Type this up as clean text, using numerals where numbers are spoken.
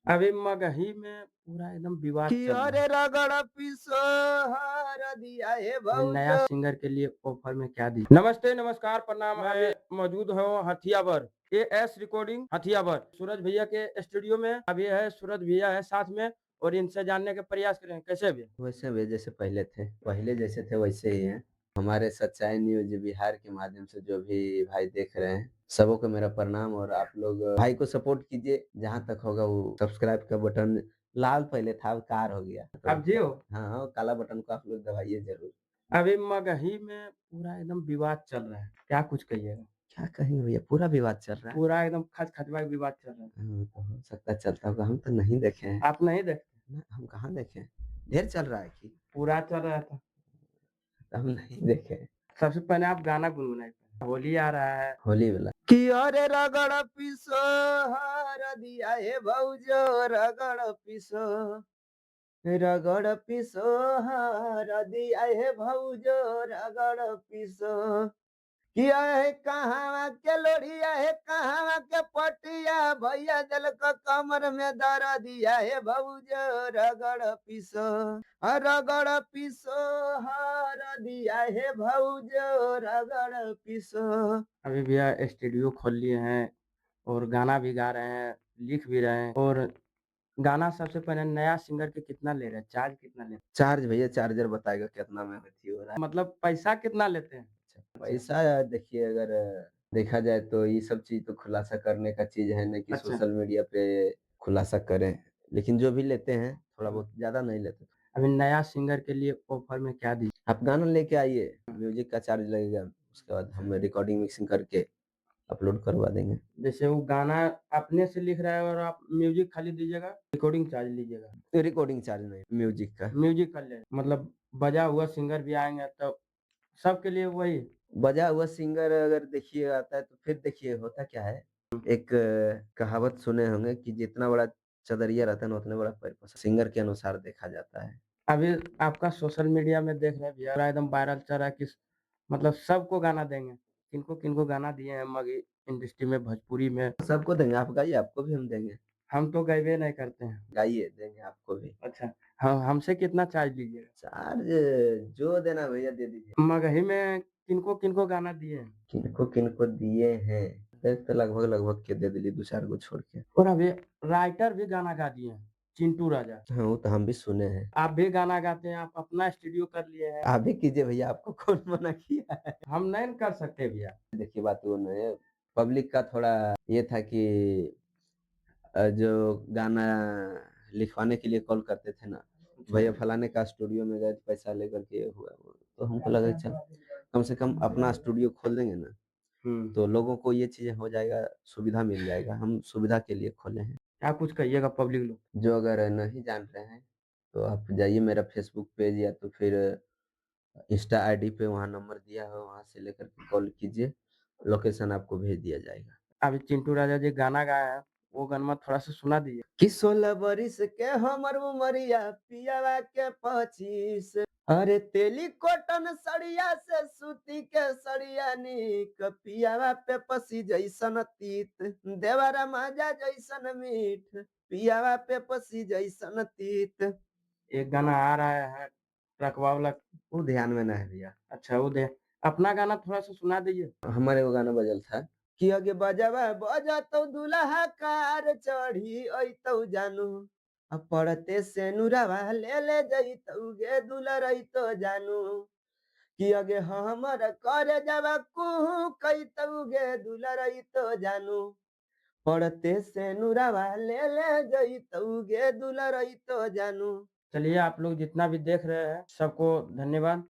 अभी मगही में पूरा एकदम विवाद कि चल रहा है। अरे रगड़ पिसोहर दिया हे अभी नया भौज। सिंगर के लिए ऑफर में क्या दी? नमस्ते, नमस्कार, प्रणाम। मैं मौजूद हूँ हथियाबर एएस रिकॉर्डिंग हथियाबर सूरज भैया के स्टूडियो में। अभी है सूरज भैया है साथ में और इनसे जानने के प्रयास करें कैसे भी। वैसे वे जैसे पहले जैसे थे वैसे ही हैं। हमारे सच्चाई न्यूज़ बिहार के माध्यम से जो भी भाई देख रहे हैं, सबों को मेरा प्रणाम और आप लोग भाई को सपोर्ट कीजिए, जहाँ तक होगा वो सब्सक्राइब का बटन लाल पहले था, अब कार हो गया। अब जियो। हाँ, हाँ, काला बटन को आप लोग दबाइए ज़रूर। अभी मगही में पूरा एकदम विवाद चल रहा है, क्या कुछ कहिएगा? क्या कहेंगे भैया, पूरा विवाद चल रहा है। पूरा एकदम खच खचवा विवाद चल रहा है। तो हो सकता है चलता होगा, हम तो नहीं देखे हैं। आप नहीं देख? ना, हम कहाँ देखे हैं? ढेर चल रहा है कि पूरा चल रहा था। हम नहीं देखे हैं। सबसे पहले आप गाना गुनगुनाइए। होली आ रहा है। होली वाला कि अरे रगड़ पिसो हर दिया हे भौजो, रगड़ पिसो हर दिया हे भौजो, रगड़ पिसो। किया है कहाँ के लोढ़िया है, कहाँ के पटिया, भैया जल का कमर में दर दिया है भौजो, रगड़ पिसो। रगड़ पिसो हर दिया है भौजो, रगड़ पिसो। अभी भैया स्टूडियो खोल लिए हैं और गाना भी गा रहे हैं, लिख भी रहे हैं। और गाना सबसे पहले नया सिंगर के कितना ले रहे हैं? चार्ज कितना ले रहे चार्ज भैया चार्जर बताएगा कितना में अथी हो रहा हैं? है। मतलब पैसा कितना लेते हैं? अच्छा, पैसा देखिए, अगर देखा जाए तो ये सब चीज़ तो खुलासा करने का चीज़ है नहीं कि अच्छा। सोशल मीडिया पे खुलासा करें। लेकिन जो भी लेते हैं थोड़ा हाँ। बहुत, ज़्यादा नहीं लेते। अभी नया सिंगर के लिए ऑफर में क्या दी? आप गाना लेके आइए, म्यूज़िक का चार्ज लगेगा, उसके बाद हम रिकॉर्डिंग मिक्सिंग करके अपलोड करवा देंगे। जैसे वो गाना अपने से लिख रहा है और आप म्यूजिक खाली दीजिएगा, रिकॉर्डिंग चार्ज लीजिएगा। तो रिकॉर्डिंग चार्ज नहीं, म्यूज़िक का। म्यूजिक कर ले मतलब बजा हुआ सिंगर भी आएंगे तो सबके लिए वही। बजा हुआ सिंगर अगर देखिए आता है तो फिर देखिए होता क्या है, एक कहावत सुने होंगे कि जितना बड़ा चदरिया रहता है ना उतने बड़ा पैर पसार, सिंगर के अनुसार देखा जाता है। अभी आपका सोशल मीडिया में देख रहे हैं भैया, पूरा एकदम वायरल चल रहा है कि मतलब सबको गाना देंगे। किनको किनको गाना दिए हैं मगही इंडस्ट्री में, भोजपुरी में। सबको देंगे, आप गाइए, आपको भी हम देंगे। हम तो गए नहीं करते हैं। गाइए, देंगे आपको भी। अच्छा। हाँ, हमसे कितना चार्ज लीजिएगा? चार्ज जो देना भैया दे दीजिए। मगही में किनको किनको गाना दिए हैं? किनको-किनको दिए हैं, एक तो लगभग-लगभग के दे दिली 2-4 गो छोड़ के। और अभी राइटर भी गाना गा दिए हैं, चिंटू राजा। हाँ, वो तो हम भी सुने हैं। आप भी गाना गाते हैं, आप अपना स्टूडियो कर लिए हैं। आप भी कीजिए भैया, आपको कौन मना किया है? हम नहीं कर सकते भैया। देखिए बात वो नहीं है, पब्लिक का थोड़ा ये था कि जो गाना लिखवाने के लिए कॉल करते थे ना, भैया फलाने का स्टूडियो में गए पैसा लेकर के ये हुआ वो। तो हमको लगा कि चल कम से कम अपना स्टूडियो खोल देंगे ना, हुँ। तो लोगों को ये चीज़ें हो जाएगा, सुविधा मिल जाएगा। हम सुविधा के लिए खोले हैं। क्या कुछ कहिएगा पब्लिक लोग? जो अगर नहीं जान रहे हैं, तो आप जाइए मेरा फ़ेसबुक पेज या तो फिर इंस्टा आईडी पे, वहाँ नंबर दिया है, वहाँ से लेकर के कॉल कीजिए, लोकेशन आपको भेज दिया जाएगा। अभी चिंटू राजा जी गाना गाया है, वो गाना थोड़ा-सा सुना दीजिए। कि 16 बरिस के हमर उमरिया, पियावा के 25। अरे तेली कॉटन सड़िया से सूती के सड़िया निक, पियावा पे पसी जैसन तीत, देवरा माजा जैसन मीठ, पियावा पे पसी जैसन तीत। एक गाना आ रहा है ट्रकवा वाला। वो ध्यान में ना है भैया। अच्छा वो दे अपना गाना थोड़ा-सा सुना दीजिए। हमारे वो गाना बजल था कि आगे बजावा बजतौ दुल्हा कार चढ़ी अइतौ जानू, अब पड़ते से नुरवा ले ले जइतौ गे दुलरइतो जानू, कि आगे हमर करे जवा कुहू कइतौ गे दुलरइतो जानू, पड़ते से नुरवा ले ले जइतौ गे दुलरइतो जानू। चलिए आप लोग जितना भी देख रहे हैं सबको धन्यवाद।